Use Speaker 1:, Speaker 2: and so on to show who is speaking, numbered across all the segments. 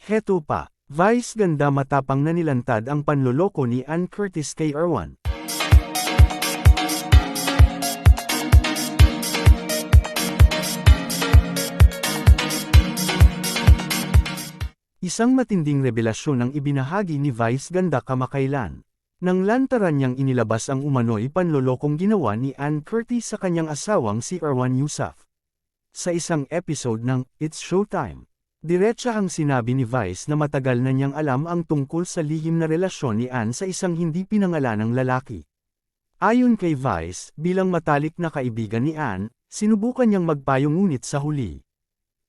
Speaker 1: Heto pa, Vice ganda matapang na nilantad ang panloloko ni Ann Curtis kay Erwan. Isang matinding revelasyon ang ibinahagi ni Vice ganda kamakailan. Nang lantaran niyang inilabas ang umano'y panlolokong ginawa ni Ann Curtis sa kanyang asawang si Erwan Heussaff. Sa isang episode ng It's Showtime, diretsahang sinabi ni Vice na matagal na niyang alam ang tungkol sa lihim na relasyon ni Ann sa isang hindi pinangalanang lalaki. Ayon kay Vice, bilang matalik na kaibigan ni Ann, sinubukan niyang magpayo ngunit sa huli,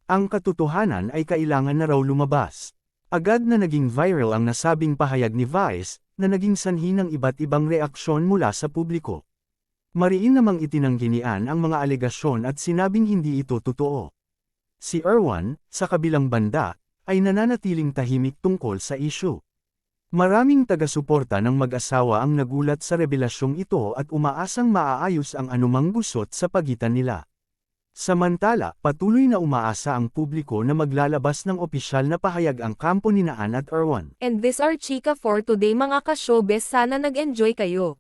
Speaker 1: ang katotohanan ay kailangan na raw lumabas. Agad na naging viral ang nasabing pahayag ni Vice, na naging sanhi ng iba't ibang reaksyon mula sa publiko. Mariin namang itinanggi ni Ann ang mga alegasyon at sinabing hindi ito totoo. Si Erwan, sa kabilang banda, ay nananatiling tahimik tungkol sa issue. Maraming taga-suporta ng mag-asawa ang nagulat sa revelasyong ito at umaasang maaayos ang anumang gusot sa pagitan nila. Samantala, patuloy na umaasa ang publiko na maglalabas ng opisyal na pahayag ang kampo ni Ann at Erwan.
Speaker 2: And this are chika for today mga ka-showbiz, sana nag-enjoy kayo.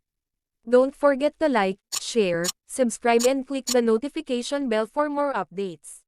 Speaker 2: Don't forget to like, share, subscribe and click the notification bell for more updates.